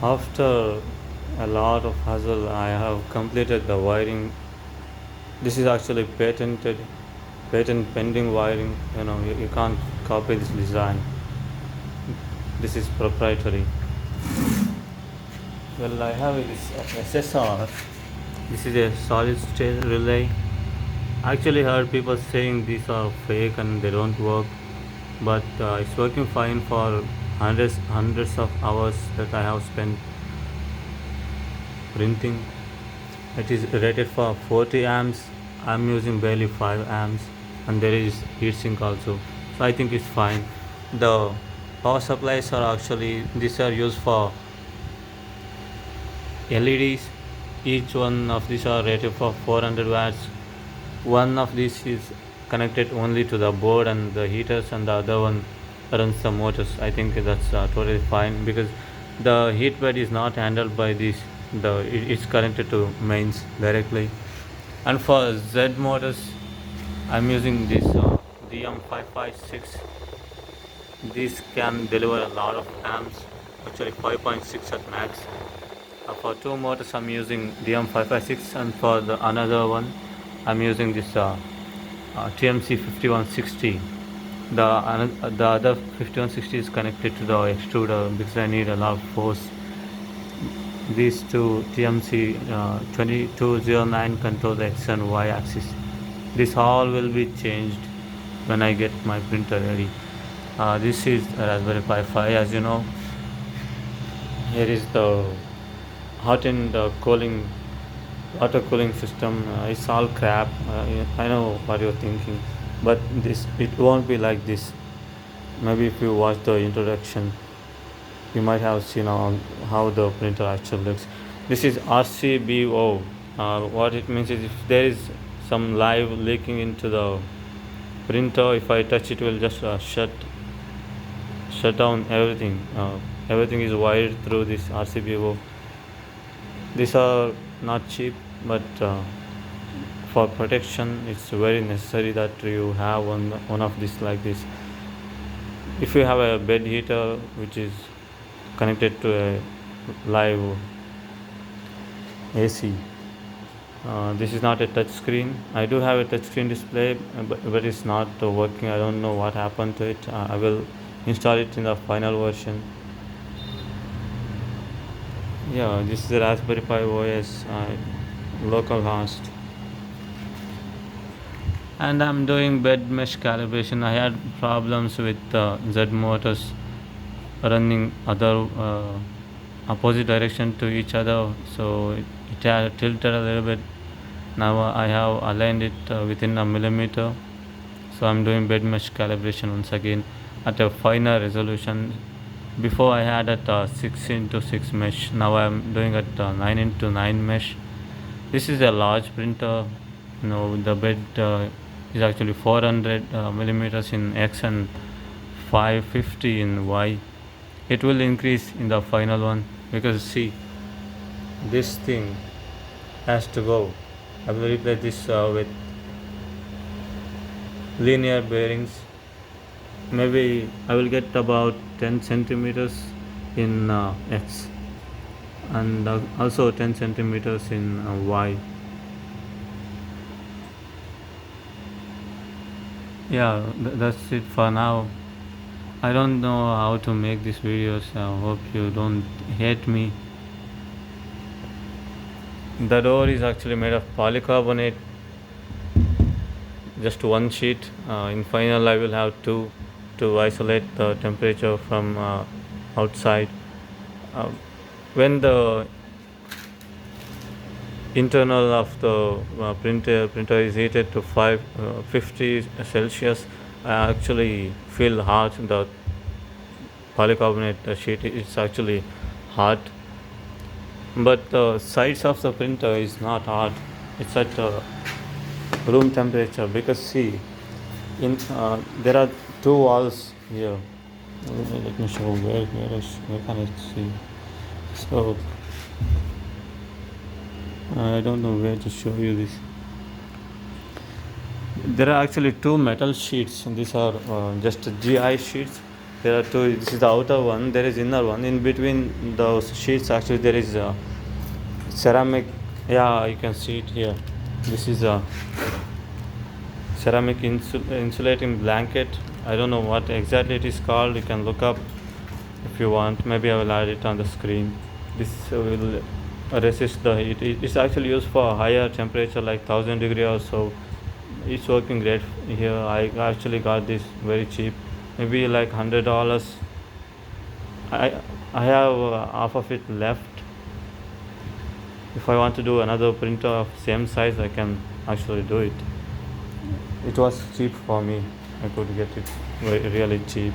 After a lot of hassle, I have completed the wiring. This is actually patent pending wiring. You can't copy this design. This is proprietary. Well, I have this SSR. This is a solid state relay. I actually heard people saying these are fake and they don't work, but it's working fine for hundreds of hours that I have spent printing. It is rated for 40 amps. I'm using barely 5 amps, and there is heatsink also, so I think it's fine. The power supplies are actually these are used for LEDs. Each one of these are rated for 400 watts. One of these is connected only to the board and the heaters, and the other one runs the motors. I think that's totally fine because the heat bed is not handled by this. It's connected to mains directly. And for Z motors, I'm using this DM556. This can deliver a lot of amps, actually 5.6 at max. For two motors, I'm using DM556, and for the another one, I'm using this TMC 5160. The other 5160 is connected to the extruder because I need a lot of force. These two TMC 2209 control the X and Y axis. This all will be changed when I get my printer ready. This is a Raspberry Pi 5, as you know. Here is the hot and cooling water cooling system. It's all crap. I know what you're thinking, but this it won't be like this. Maybe if you watch the introduction, you might have seen how the printer actually looks. This is RCBO. What it means is if there is some live leaking into the printer, if I touch it, will just shut down everything. Everything is wired through this RCBO. These are not cheap, but for protection, it's very necessary that you have one of these like this. If you have a bed heater which is connected to a live AC, this is not a touch screen. I do have a touch screen display, but it's not working. I don't know what happened to it. I will install it in the final version. Yeah, this is the Raspberry Pi OS localhost, and I'm doing bed mesh calibration. I had problems with Z motors running other opposite direction to each other, so it had tilted a little bit. Now I have aligned it within a millimeter, so I'm doing bed mesh calibration once again at a finer resolution. Before I had at 6 into 6 mesh. Now I'm doing at 9 into 9 mesh. This is a large printer. The bed is actually 400 millimeters in X and 550 in Y. It will increase in the final one because see, this thing has to go. I will replace this with linear bearings. Maybe I will get about 10 centimeters in X and also 10 centimeters in Y. Yeah, that's it for now. I don't know how to make these videos. I hope you don't hate me. The door is actually made of polycarbonate, just one sheet. In final, I will have two to isolate the temperature from outside. Uh, when the internal of the printer is heated to 550 Celsius, I actually feel hot. The polycarbonate sheet is actually hot, but the sides of the printer is not hot. It's at room temperature because see, in there are two walls here. Let me show where can I see. So I don't know where to show you this. There are actually two metal sheets. These are just GI sheets. There are two. This is the outer one. There is inner one. In between those sheets, actually, there is a ceramic. Yeah, you can see it here. This is a ceramic insulating blanket. I don't know what exactly it is called. You can look up if you want. Maybe I will add it on the screen. This will resist the heat. It's actually used for higher temperature, like 1000 degree or so. It's working great here. I actually got this very cheap, maybe like $100. I I have half of it left. If I want to do another printer of same size, I can actually do it. It was cheap for me. I could get it very, really cheap.